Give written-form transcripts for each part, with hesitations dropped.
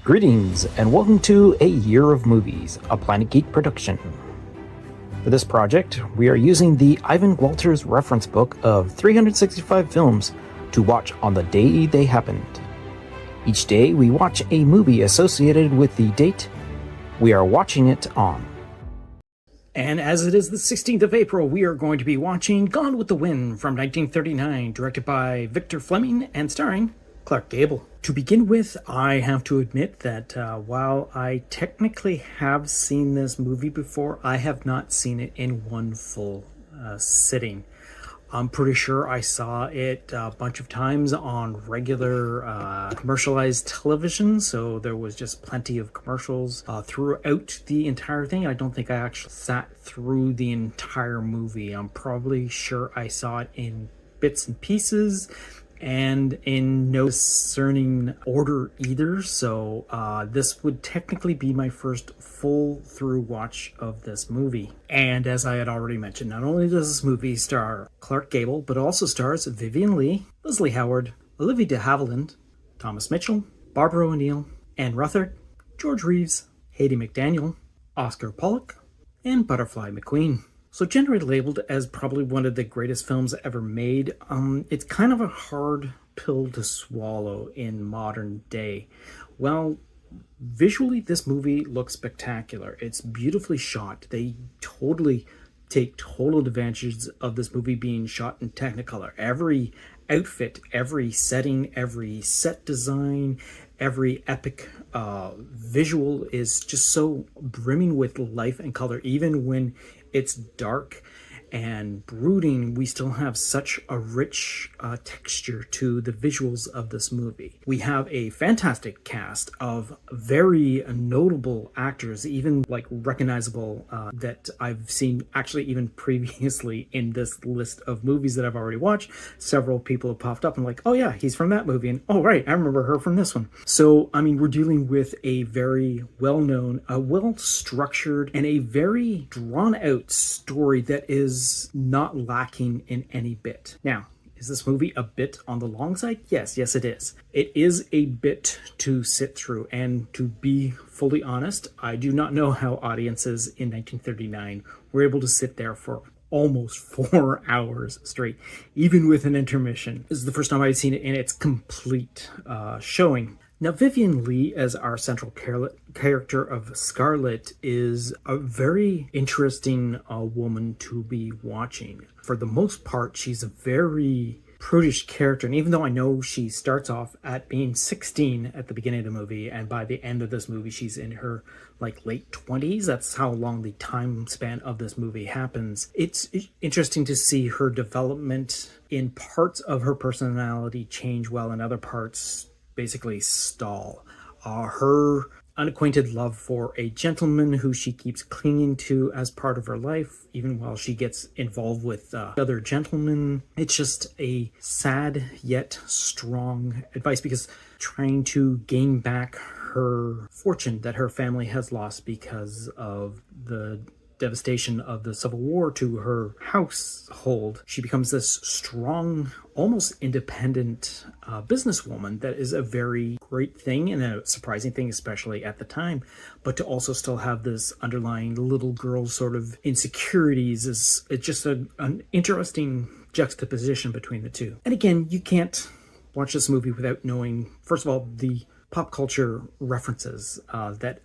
Greetings, and welcome to A Year of Movies, a Planet Geek production. For this project, we are using the Ivan Walters reference book of 365 films to watch on the day they happened. Each day, we watch a movie associated with the date we are watching it on. And as it is the 16th of April, we are going to be watching Gone with the Wind from 1939, directed by Victor Fleming and starring Clark Gable. To begin with, I have to admit that while I technically have seen this movie before, I have not seen it in one full sitting. I'm pretty sure I saw it a bunch of times on regular commercialized television, so there was just plenty of commercials throughout the entire thing. I don't think I actually sat through the entire movie. I'm probably sure I saw it in bits and pieces, and in no discerning order either, so this would technically be my first full through watch of this movie. And as I had already mentioned, not only does this movie star Clark Gable, but also stars Vivien Leigh, Leslie Howard, Olivia de Havilland, Thomas Mitchell, Barbara O'Neill, Anne Ruthert, George Reeves, Hayley McDaniel, Oscar Pollock, and Butterfly McQueen. So generally labeled as probably one of the greatest films ever made, it's kind of a hard pill to swallow in modern day. Well, visually, this movie looks spectacular. It's beautifully shot. They totally take total advantage of this movie being shot in Technicolor. Every outfit, every setting, every set design, every epic visual is just so brimming with life and color. Even when it's dark and brooding, we still have such a rich texture to the visuals of this movie. We have a fantastic cast of very notable actors, even like recognizable that I've seen actually even previously in this list of movies that I've already watched. Several people have popped up and like, oh yeah, he's from that movie, and oh right, I remember her from this one. So I mean, we're dealing with a very well-known, well-structured, and a very drawn-out story that is not lacking in any bit. Now, is this movie a bit on the long side? Yes, it is. It is a bit to sit through, and to be fully honest, I do not know how audiences in 1939 were able to sit there for almost 4 hours straight, even with an intermission. This is the first time I've seen it in its complete showing. Now, Vivien Leigh as our central character of Scarlett is a very interesting woman to be watching. For the most part, she's a very prudish character, and even though I know she starts off at being 16 at the beginning of the movie, and by the end of this movie she's in her like late 20s, that's how long the time span of this movie happens. It's interesting to see her development. In parts of her personality change while in other parts basically stall. Her unacquainted love for a gentleman who she keeps clinging to as part of her life, even while she gets involved with other gentlemen. It's just a sad yet strong advice, because trying to gain back her fortune that her family has lost because of the devastation of the Civil War to her household, she becomes this strong, almost independent businesswoman. That is a very great thing and a surprising thing, especially at the time. But to also still have this underlying little girl sort of insecurities is just an interesting juxtaposition between the two. And again, you can't watch this movie without knowing, first of all, the pop culture references that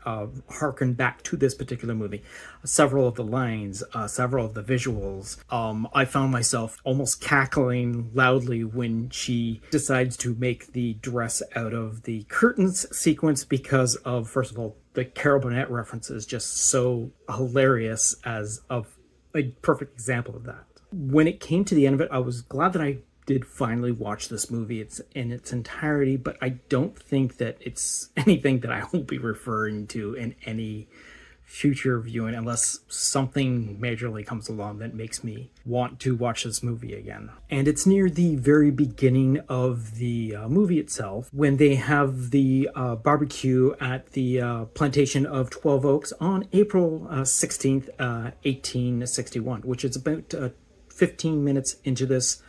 harken back to this particular movie. Several of the lines, several of the visuals. I found myself almost cackling loudly when she decides to make the dress out of the curtains sequence, because of, first of all, the Carol Burnett reference is just so hilarious as of a perfect example of that. When it came to the end of it, I was glad that I did finally watch this movie in its entirety, but I don't think that it's anything that I will be referring to in any future viewing, unless something majorly comes along that makes me want to watch this movie again. And it's near the very beginning of the movie itself, when they have the barbecue at the plantation of 12 Oaks on April 16th, 1861, which is about 15 minutes into this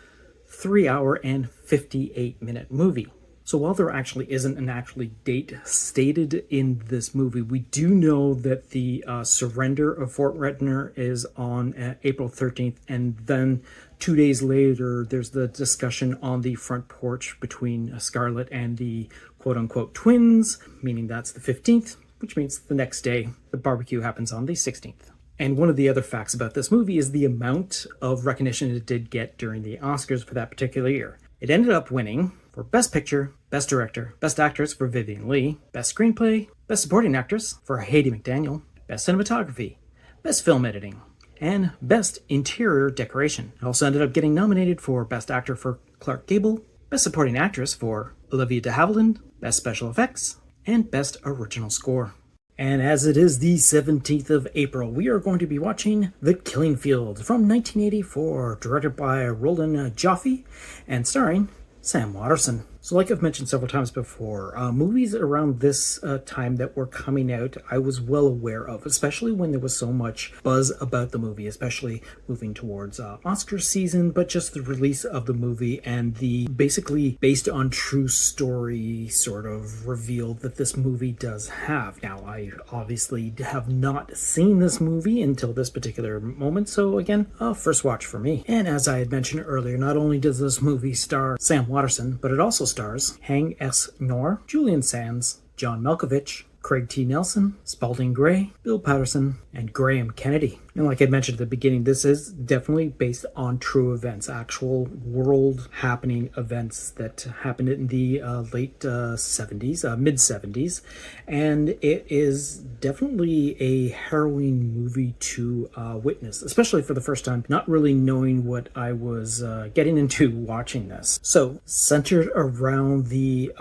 3 hour and 58 minute movie. So while there actually isn't an actually date stated in this movie, we do know that the surrender of Fort Redner is on April 13th, and then 2 days later, there's the discussion on the front porch between Scarlett and the quote-unquote twins, meaning that's the 15th, which means the next day, the barbecue happens on the 16th. And one of the other facts about this movie is the amount of recognition it did get during the Oscars for that particular year. It ended up winning for Best Picture, Best Director, Best Actress for Vivien Leigh, Best Screenplay, Best Supporting Actress for Hayley McDaniel, Best Cinematography, Best Film Editing, and Best Interior Decoration. It also ended up getting nominated for Best Actor for Clark Gable, Best Supporting Actress for Olivia de Havilland, Best Special Effects, and Best Original Score. And as it is the 17th of April, we are going to be watching The Killing Field from 1984, directed by Roland Joffe and starring Sam Waterston. So like I've mentioned several times before, movies around this time that were coming out, I was well aware of, especially when there was so much buzz about the movie, especially moving towards Oscar season, but just the release of the movie and the basically based on true story sort of reveal that this movie does have. Now, I obviously have not seen this movie until this particular moment, so again, first watch for me. And as I had mentioned earlier, not only does this movie star Sam Waterston, but it also stars Hang S. Nor, Julian Sands, John Malkovich, Craig T. Nelson, Spalding Gray, Bill Patterson, and Graham Kennedy. And like I mentioned at the beginning, this is definitely based on true events, actual world happening events that happened in the late 70s, mid 70s. And it is definitely a harrowing movie to witness, especially for the first time, not really knowing what I was getting into watching this. So centered around the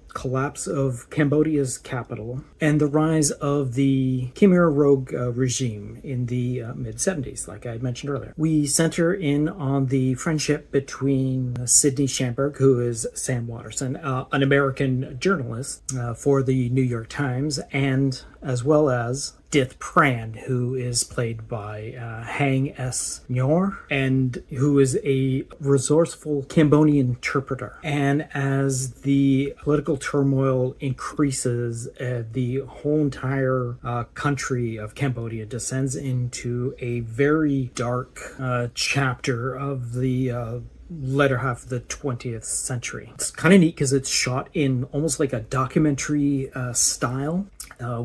collapse of Cambodia's capital and the rise of the Khmer Rouge regime in the mid-70s, like I mentioned earlier. We center in on the friendship between Sidney Shamberg, who is Sam Waterston, an American journalist for the New York Times, and as well as Dith Pran, who is played by Hang S. Nyor, and who is a resourceful Cambodian interpreter. And as the political turmoil increases, the whole entire country of Cambodia descends into a very dark chapter of the latter half of the 20th century. It's kind of neat because it's shot in almost like a documentary style,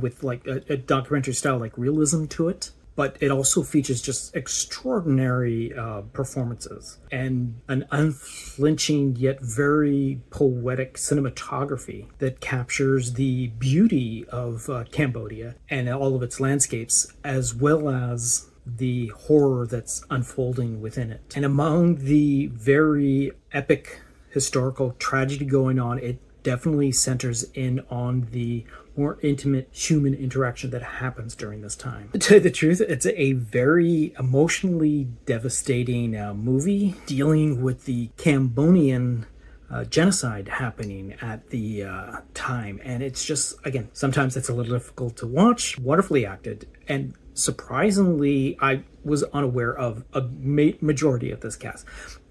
with like a documentary style like realism to it. But it also features just extraordinary performances and an unflinching yet very poetic cinematography that captures the beauty of Cambodia and all of its landscapes, as well as the horror that's unfolding within it. And among the very epic historical tragedy going on, it definitely centers in on the more intimate human interaction that happens during this time. To tell you the truth, it's a very emotionally devastating movie dealing with the Cambodian genocide happening at the time. And it's just, again, sometimes it's a little difficult to watch, wonderfully acted, and surprisingly, I was unaware of a majority of this cast.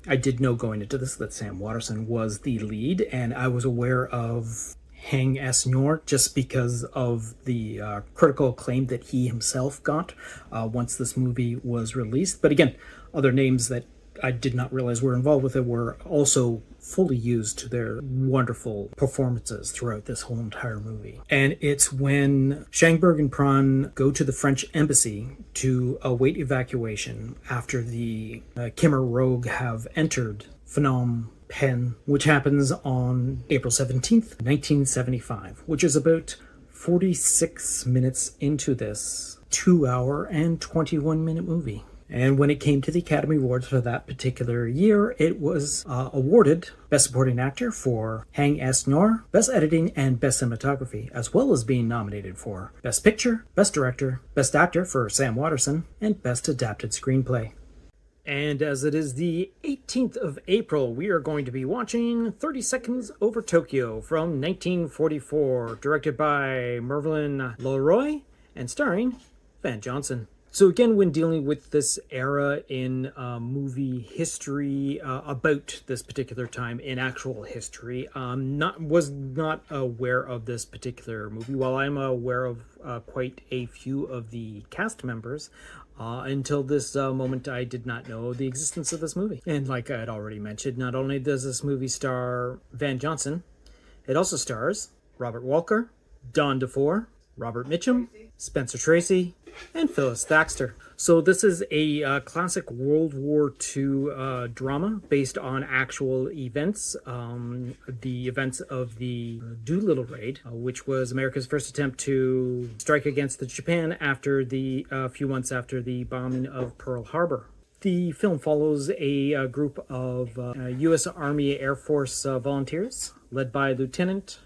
I did know going into this that Sam Waterston was the lead, and I was aware of Hang S. Nyor just because of the critical acclaim that he himself got once this movie was released. But again, other names that I did not realize were involved with it were also fully used to their wonderful performances throughout this whole entire movie. And it's when Shamberg and Pran go to the French embassy to await evacuation after the Khmer Rouge have entered Phnom Penh, which happens on April 17th, 1975, which is about 46 minutes into this 2-hour and 21-minute movie. And when it came to the Academy Awards for that particular year, it was awarded Best Supporting Actor for Hang S. Nyor, Best Editing and Best Cinematography, as well as being nominated for Best Picture, Best Director, Best Actor for Sam Waterston, and Best Adapted Screenplay. And as it is the 18th of April, we are going to be watching 30 Seconds Over Tokyo from 1944, directed by Mervyn LeRoy and starring Van Johnson. So again, when dealing with this era in movie history, about this particular time in actual history, was not aware of this particular movie. While I'm aware of quite a few of the cast members, until this moment, I did not know the existence of this movie. And like I had already mentioned, not only does this movie star Van Johnson, it also stars Robert Walker, Don DeFore, Robert Mitchum, Spencer Tracy, and Phyllis Thaxter. So this is a classic World War II drama based on actual events. The events of the Doolittle Raid, which was America's first attempt to strike against the Japan after the few months after the bombing of Pearl Harbor. The film follows a group of U.S. Army Air Force volunteers led by Lieutenant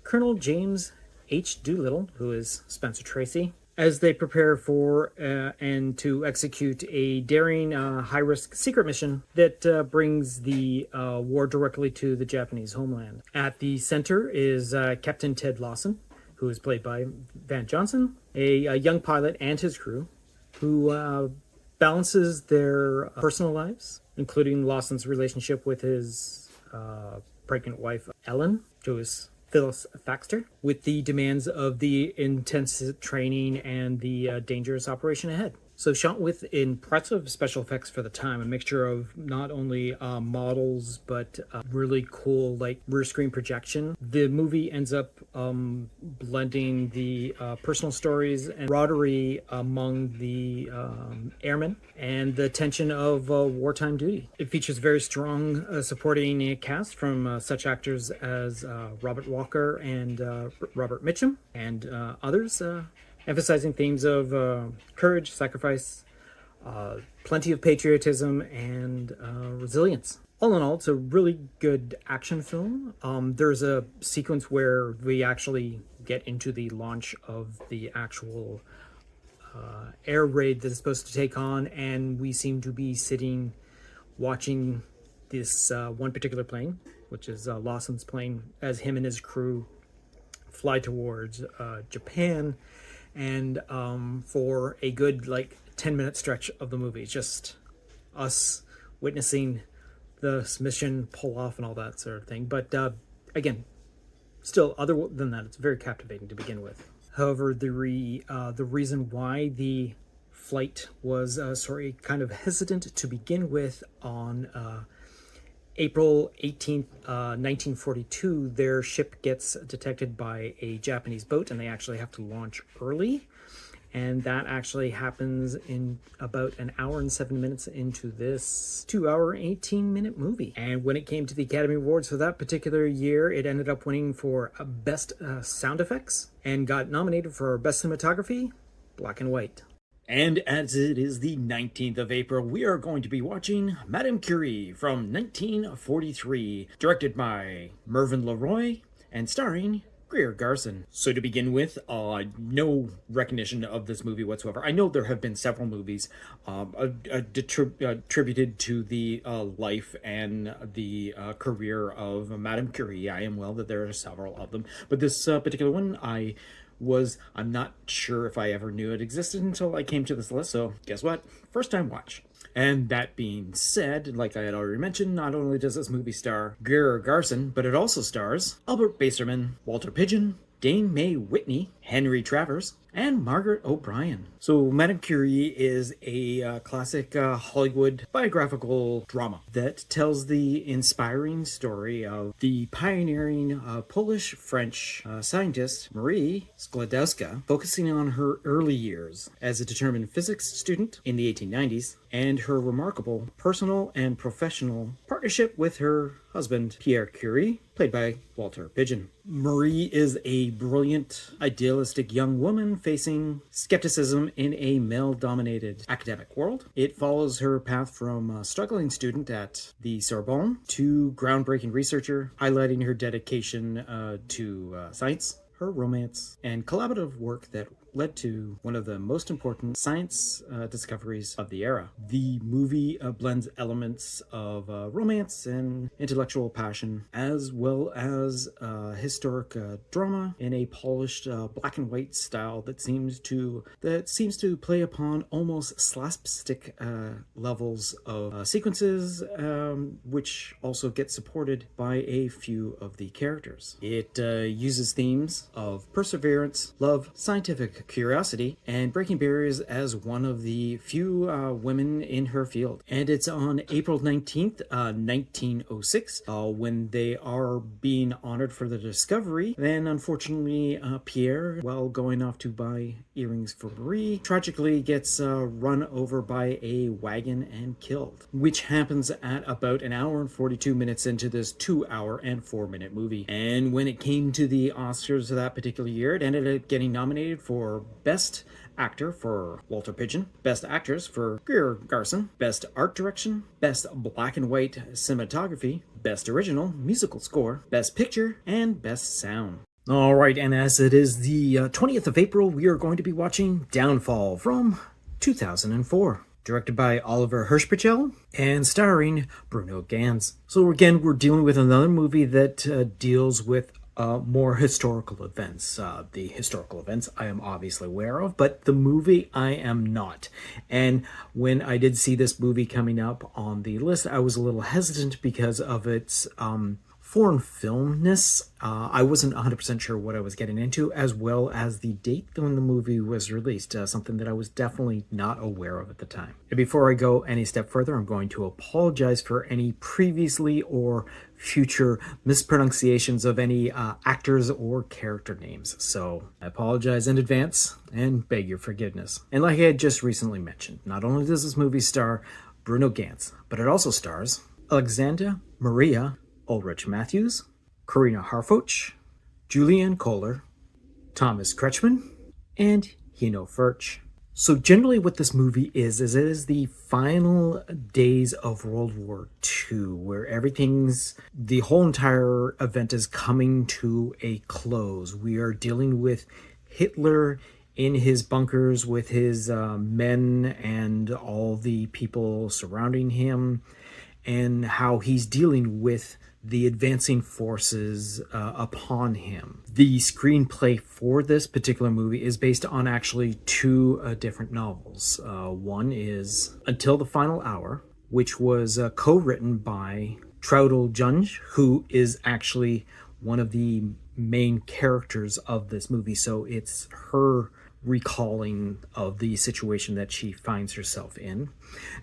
Colonel James H. Doolittle, who is Spencer Tracy, as they prepare for and to execute a daring, high-risk secret mission that brings the war directly to the Japanese homeland. At the center is Captain Ted Lawson, who is played by Van Johnson, a young pilot and his crew, who balances their personal lives, including Lawson's relationship with his pregnant wife, Ellen, who is Phyllis Thaxter, with the demands of the intense training and the dangerous operation ahead. So shot with impressive special effects for the time, a mixture of not only models, but really cool like rear screen projection. The movie ends up blending the personal stories and camaraderie among the airmen and the tension of wartime duty. It features very strong supporting cast from such actors as Robert Walker and Robert Mitchum and others, emphasizing themes of courage, sacrifice, plenty of patriotism, and resilience. All in all, it's a really good action film. There's a sequence where we actually get into the launch of the actual air raid that is supposed to take on, and we seem to be sitting watching this one particular plane, which is Lawson's plane, as him and his crew fly towards Japan. And for a good 10-minute stretch of the movie, just us witnessing the mission pull off and all that sort of thing. But again, still, other than that, it's very captivating to begin with. However, the reason why the flight was kind of hesitant to begin with on April 18th, 1942, their ship gets detected by a Japanese boat, and they actually have to launch early. And that actually happens in about an hour and 7 minutes into this 2-hour, 18-minute movie. And when it came to the Academy Awards for that particular year, it ended up winning for Best Sound Effects and got nominated for Best Cinematography, Black and White. And as it is the 19th of April, we are going to be watching Madame Curie from 1943, directed by Mervyn LeRoy and starring Greer Garson. So to begin with, no recognition of this movie whatsoever. I know there have been several movies attributed to the life and the career of Madame Curie. I am well that there are several of them, but this particular one, I'm not sure if I ever knew it existed until I came to this list, so guess what? First time watch. And that being said, like I had already mentioned, not only does this movie star Greer Garson, but it also stars Albert Basserman, Walter Pidgeon, Dame Mae Whitney, Henry Travers, and Margaret O'Brien. So Madame Curie is a classic Hollywood biographical drama that tells the inspiring story of the pioneering Polish-French scientist Marie Sklodowska, focusing on her early years as a determined physics student in the 1890s and her remarkable personal and professional partnership with her husband, Pierre Curie, played by Walter Pidgeon. Marie is a brilliant, idealistic young woman facing skepticism in a male-dominated academic world. It follows her path from a struggling student at the Sorbonne to groundbreaking researcher, highlighting her dedication to science, her romance, and collaborative work that led to one of the most important science discoveries of the era. The movie blends elements of romance and intellectual passion, as well as historic drama in a polished black and white style that seems to play upon almost slapstick levels of sequences, which also get supported by a few of the characters. It uses themes of perseverance, love, scientific curiosity, and breaking barriers as one of the few women in her field. And it's on April 19th, 1906, when they are being honored for the discovery. Then, unfortunately, Pierre, while going off to buy earrings for Marie, tragically gets run over by a wagon and killed, which happens at about an hour and 42 minutes into this 2-hour and 4-minute movie. And when it came to the Oscars of that particular year, it ended up getting nominated for Best Actor for Walter Pidgeon, Best Actress for Greer Garson, Best Art Direction, Best Black and White Cinematography, Best Original Musical Score, Best Picture, and Best Sound. Alright, and as it is the 20th of April, we are going to be watching Downfall from 2004. Directed by Oliver Hirschbichel and starring Bruno Ganz. So again, we're dealing with another movie that deals with more historical events. The historical events I am obviously aware of, but the movie I am not. And when I did see this movie coming up on the list, I was a little hesitant because of its foreign filmness. I wasn't 100% sure what I was getting into, as well as the date when the movie was released, something that I was definitely not aware of at the time. And before I go any step further, I'm going to apologize for any previously or future mispronunciations of any actors or character names. So I apologize in advance and beg your forgiveness. And like I had just recently mentioned, not only does this movie star Bruno Ganz, but it also stars Alexandra Maria Ulrich Matthews, Karina Harfouch, Julianne Kohler, Thomas Kretschmann, and Hino Furch. So generally what this movie is it is the final days of World War II, where the whole entire event is coming to a close. We are dealing with Hitler in his bunkers with his men and all the people surrounding him, and how he's dealing with the advancing forces upon him. The screenplay for this particular movie is based on actually two different novels. One is Until the Final Hour, which was co-written by Traudl Junge, who is actually one of the main characters of this movie. So it's her recalling of the situation that she finds herself in,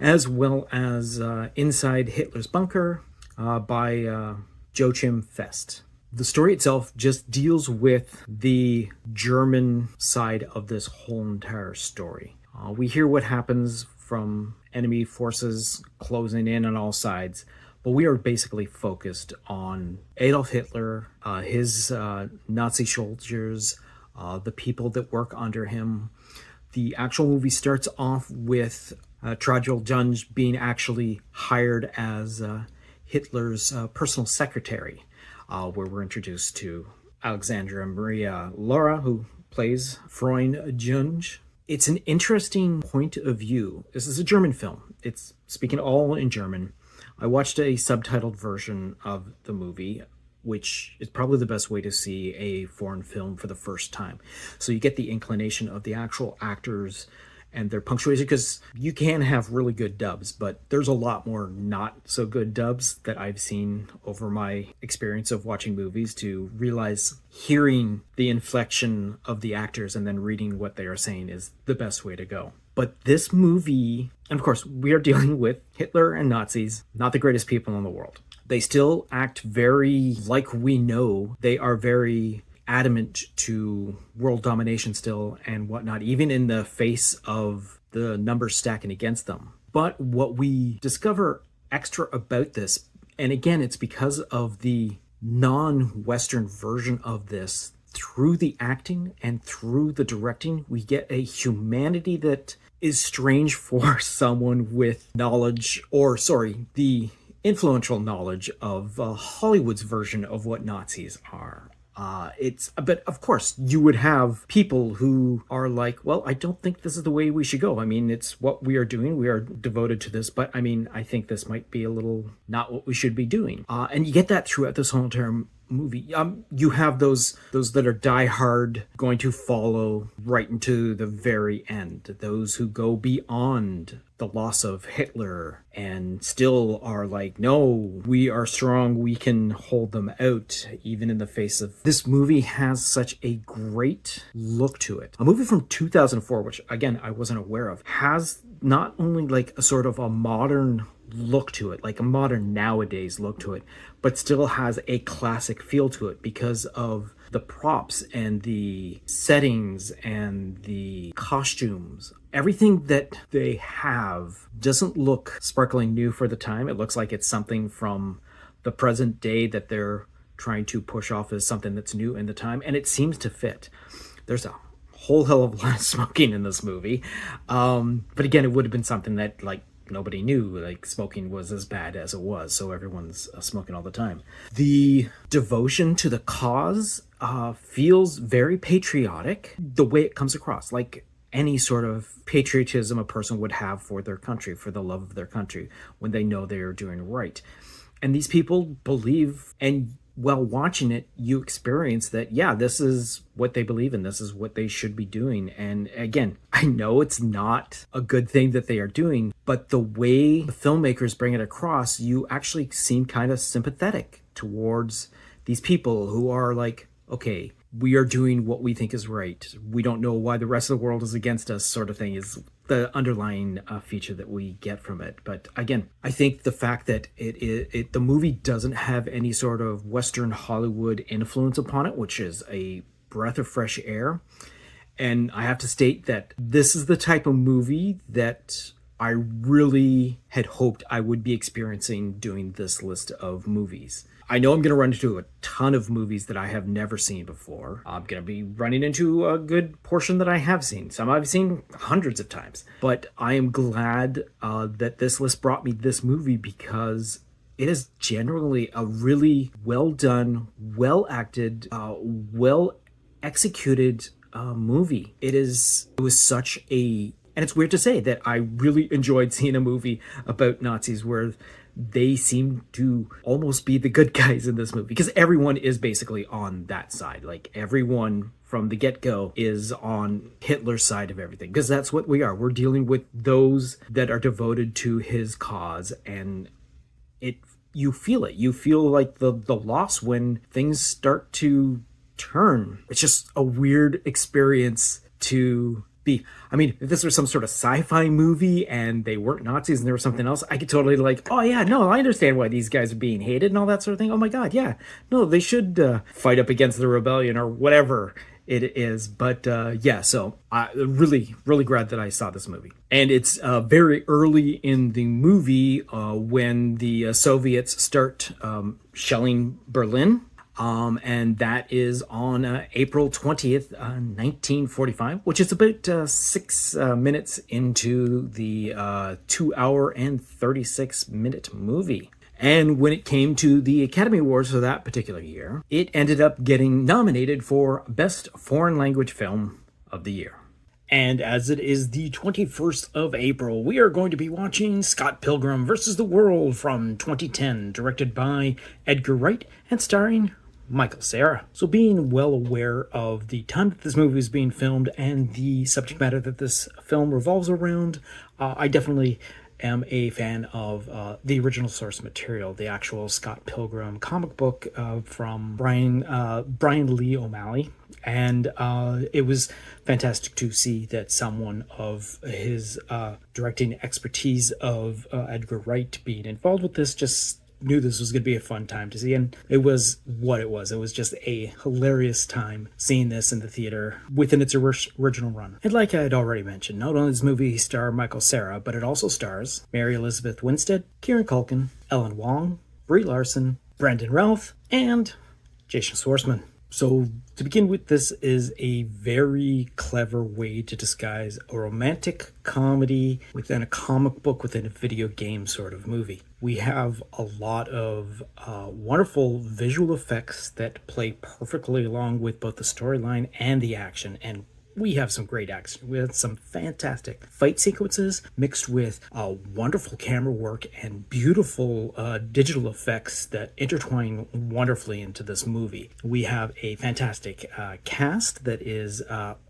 as well as Inside Hitler's Bunker, by Joachim Fest. The story itself just deals with the German side of this whole entire story. We hear what happens from enemy forces closing in on all sides, but we are basically focused on Adolf Hitler, his Nazi soldiers, the people that work under him. The actual movie starts off with Traudl Junge being actually hired as Hitler's personal secretary, where we're introduced to Alexandra Maria Laura, who plays Freund Junge. It's an interesting point of view. This is a German film. It's speaking all in German. I watched a subtitled version of the movie, which is probably the best way to see a foreign film for the first time. So you get the inclination of the actual actors and their punctuation, because you can have really good dubs, but there's a lot more not so good dubs that I've seen over my experience of watching movies to realize hearing the inflection of the actors and then reading what they are saying is the best way to go. But this movie, and of course, we are dealing with Hitler and Nazis, not the greatest people in the world. They still act very like we know. They are very adamant to world domination still and whatnot, even in the face of the numbers stacking against them. But what we discover extra about this, and again, it's because of the non-Western version of this, through the acting and through the directing, we get a humanity that is strange for someone with the influential knowledge of Hollywood's version of what Nazis are. But of course, you would have people who are like, well, I don't think this is the way we should go. I mean, it's what we are doing. We are devoted to this, but I mean, I think this might be a little not what we should be doing. And you get that throughout this whole entire movie. You have those that are diehard, going to follow right into the very end. Those who go beyond the loss of Hitler and still are like, no, we are strong, we can hold them out even in the face of. This movie has such a great look to it. A movie from 2004, which again I wasn't aware of, has not only like a sort of a modern look to it, like a modern nowadays look to it, but still has a classic feel to it because of the props and the settings and the costumes. Everything that they have doesn't look sparkling new for the time. It looks like it's something from the present day that they're trying to push off as something that's new in the time, and it seems to fit. There's a whole hell of a lot of smoking in this movie, but again, it would have been something that like nobody knew, like smoking was as bad as it was, so everyone's smoking all the time. The devotion to the cause feels very patriotic, the way it comes across, like any sort of patriotism a person would have for their country, for the love of their country, when they know they are doing right. And these people believe, and while watching it, you experience that, yeah, this is what they believe in. This is what they should be doing. And again, I know it's not a good thing that they are doing, but the way the filmmakers bring it across, you actually seem kind of sympathetic towards these people who are like, okay, we are doing what we think is right. We don't know why the rest of the world is against us, sort of thing, is the underlying feature that we get from it. But again, I think the fact that the movie doesn't have any sort of Western Hollywood influence upon it, which is a breath of fresh air. And I have to state that this is the type of movie that I really had hoped I would be experiencing doing this list of movies. I know I'm going to run into a ton of movies that I have never seen before. I'm going to be running into a good portion that I have seen. Some I've seen hundreds of times. But I am glad that this list brought me this movie because it is generally a really well done, well acted, well executed movie. It was such a... And it's weird to say that I really enjoyed seeing a movie about Nazis where they seem to almost be the good guys in this movie, because everyone is basically on that side. Like everyone from the get-go is on Hitler's side of everything, because that's what we are. We're dealing with those that are devoted to his cause, and you feel it. You feel like the loss when things start to turn. It's just a weird experience to be. I mean, if this was some sort of sci-fi movie and they weren't Nazis and there was something else, I could totally like, oh yeah, no, I understand why these guys are being hated and all that sort of thing. Oh my god, yeah. No, they should fight up against the rebellion or whatever it is. But yeah, so I'm really, really glad that I saw this movie. And it's very early in the movie when the Soviets start shelling Berlin. And that is on April 20th, 1945, which is about 6 minutes into the 2 hour and 36-minute movie. And when it came to the Academy Awards for that particular year, it ended up getting nominated for Best Foreign Language Film of the Year. And as it is the 21st of April, we are going to be watching Scott Pilgrim vs. the World from 2010, directed by Edgar Wright and starring Michael Cera. So being well aware of the time that this movie is being filmed and the subject matter that this film revolves around, I definitely am a fan of the original source material, the actual Scott Pilgrim comic book from Brian Lee O'Malley. And it was fantastic to see that someone of his directing expertise of Edgar Wright being involved with this. Just knew this was going to be a fun time to see, and it was what it was. It was just a hilarious time seeing this in the theater within its original run. And like I had already mentioned, not only does this movie star Michael Cera, but it also stars Mary Elizabeth Winstead, Kieran Culkin, Ellen Wong, Brie Larson, Brandon Routh, and Jason Schwartzman. So, to begin with, this is a very clever way to disguise a romantic comedy within a comic book, within a video game sort of movie. We have a lot of wonderful visual effects that play perfectly along with both the storyline and the action, and we have some great action. We had some fantastic fight sequences mixed with wonderful camera work and beautiful digital effects that intertwine wonderfully into this movie. We have a fantastic cast that is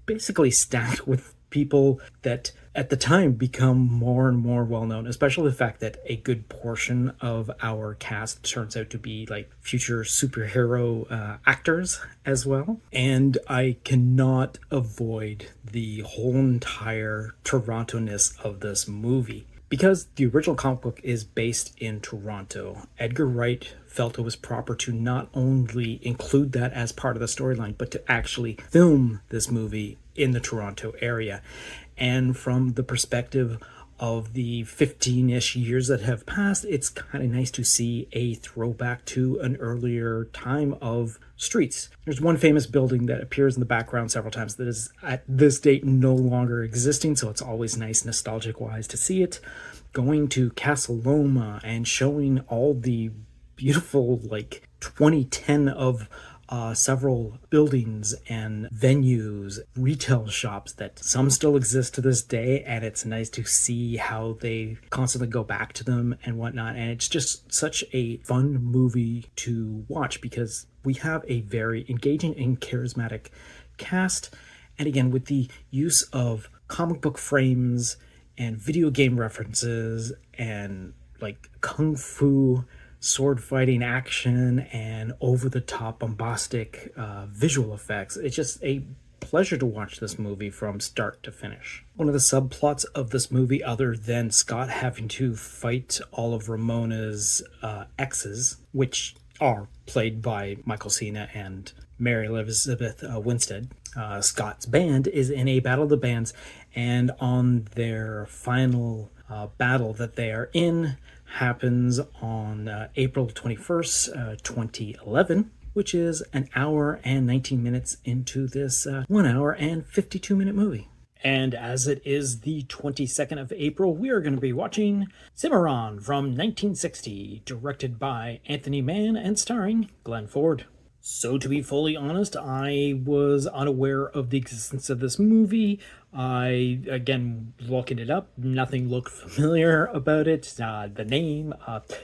basically stacked with people that at the time become more and more well known, especially the fact that a good portion of our cast turns out to be like future superhero actors as well. And I cannot avoid the whole entire Toronto-ness of this movie. Because the original comic book is based in Toronto, Edgar Wright felt it was proper to not only include that as part of the storyline, but to actually film this movie in the Toronto area. And from the perspective of the 15-ish years that have passed, it's kind of nice to see a throwback to an earlier time of streets. There's one famous building that appears in the background several times that is at this date no longer existing, so it's always nice nostalgic wise to see it. Going to Casa Loma and showing all the beautiful 2010 of several buildings and venues, retail shops that some still exist to this day, and it's nice to see how they constantly go back to them and whatnot. And it's just such a fun movie to watch because we have a very engaging and charismatic cast, and again with the use of comic book frames and video game references and kung fu sword fighting action and over-the-top bombastic visual effects. It's just a pleasure to watch this movie from start to finish. One of the subplots of this movie, other than Scott having to fight all of Ramona's exes, which are played by Michael Cena and Mary Elizabeth Winstead, Scott's band is in a battle of the bands, and on their final battle that they are in happens on April 21st, 2011, which is an hour and 19 minutes into this 1 hour and 52-minute movie. And as it is the 22nd of April, we are going to be watching Cimmarron from 1960, directed by Anthony Mann and starring Glenn Ford. So to be fully honest, I was unaware of the existence of this movie. Again, looking it up, nothing looked familiar about it. The name,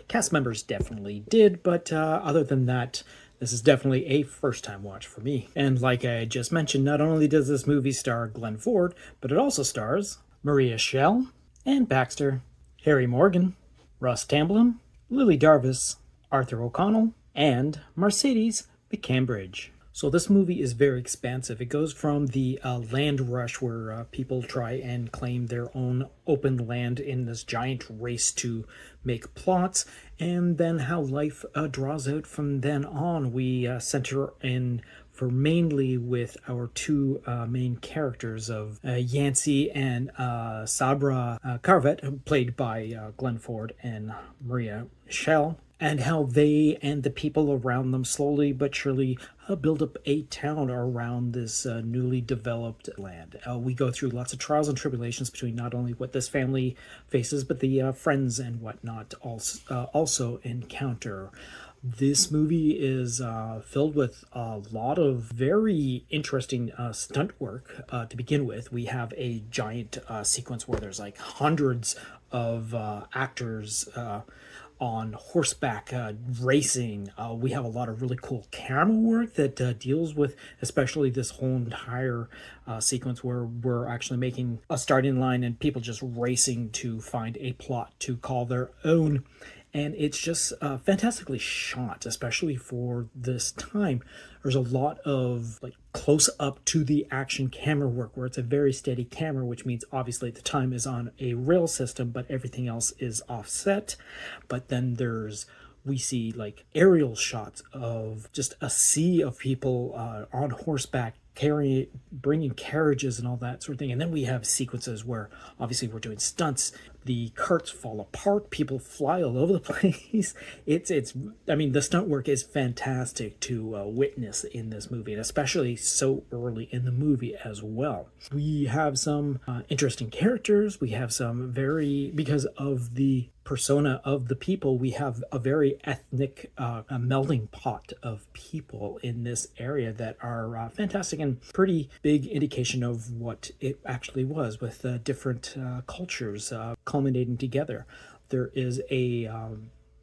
cast members definitely did, but other than that, this is definitely a first-time watch for me. And like I just mentioned, not only does this movie star Glenn Ford, but it also stars Maria Schell, Ann Baxter, Harry Morgan, Russ Tamblyn, Lily Darvis, Arthur O'Connell, and Mercedes McCambridge. So this movie is very expansive. It goes from the land rush where people try and claim their own open land in this giant race to make plots, and then how life draws out from then on. We center in for mainly with our two main characters of Yancey and Sabra Carvet, played by Glenn Ford and Maria Schell, and how they and the people around them slowly but surely build up a town around this newly developed land. We go through lots of trials and tribulations between not only what this family faces, but the friends and whatnot also encounter. This movie is filled with a lot of very interesting stunt work. To begin with, we have a giant sequence where there's hundreds of actors on horseback racing. We have a lot of really cool camera work that deals with especially this whole entire sequence where we're actually making a starting line and people just racing to find a plot to call their own. And it's just fantastically shot, especially for this time. There's a lot of close up to the action camera work where it's a very steady camera, which means obviously the time is on a rail system, but everything else is offset. But then we see aerial shots of just a sea of people on horseback bringing carriages and all that sort of thing. And then we have sequences where obviously we're doing stunts. The carts fall apart, people fly all over the place. I mean, the stunt work is fantastic to witness in this movie, and especially so early in the movie as well. We have some interesting characters. We have some because of the persona of the people, we have a very ethnic a melding pot of people in this area that are fantastic and pretty big indication of what it actually was, with different cultures culminating together. There's a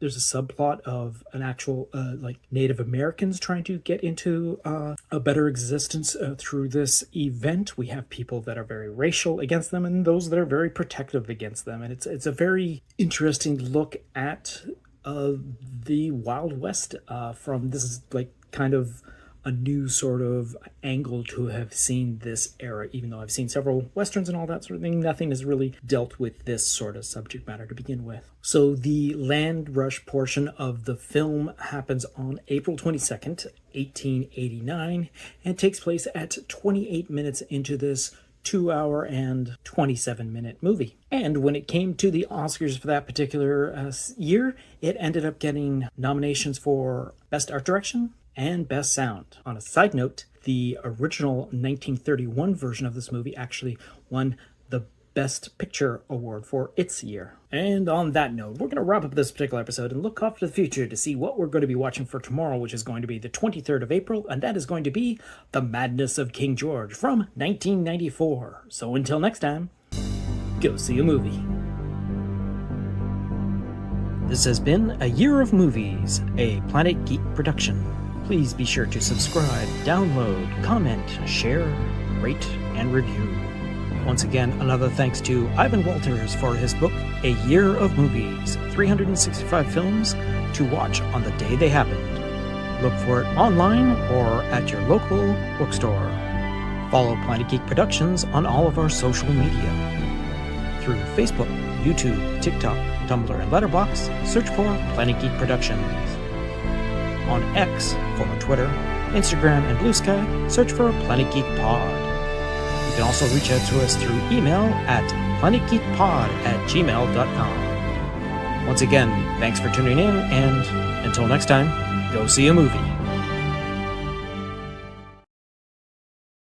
subplot of an actual like Native Americans trying to get into a better existence through this event. We have people that are very racial against them and those that are very protective against them. And it's a very interesting look at the Wild West from this is like kind of a new sort of angle to have seen this era. Even though I've seen several Westerns and all that sort of thing, nothing has really dealt with this sort of subject matter to begin with. So the land rush portion of the film happens on April 22nd, 1889, and takes place at 28 minutes into this 2-hour and 27-minute movie. And when it came to the Oscars for that particular year, it ended up getting nominations for Best Art Direction and Best Sound. On a side note, the original 1931 version of this movie actually won the Best Picture award for its year. And on that note, we're going to wrap up this particular episode and look off to the future to see what we're going to be watching for tomorrow, which is going to be the 23rd of April, and that is going to be The Madness of King George from 1994. So until next time, go see a movie. This has been A Year of Movies, a Planet Geek production. Please be sure to subscribe, download, comment, share, rate, and review. Once again, another thanks to Ivan Walters for his book, A Year of Movies, 365 films to watch on the day they happened. Look for it online or at your local bookstore. Follow Planet Geek Productions on all of our social media. Through Facebook, YouTube, TikTok, Tumblr, and Letterboxd, search for Planet Geek Productions. On X, former Twitter, Instagram, and Blue Sky, search for Planet Geek Pod. You can also reach out to us through email at planetgeekpod@gmail.com. Once again, thanks for tuning in, and until next time, go see a movie.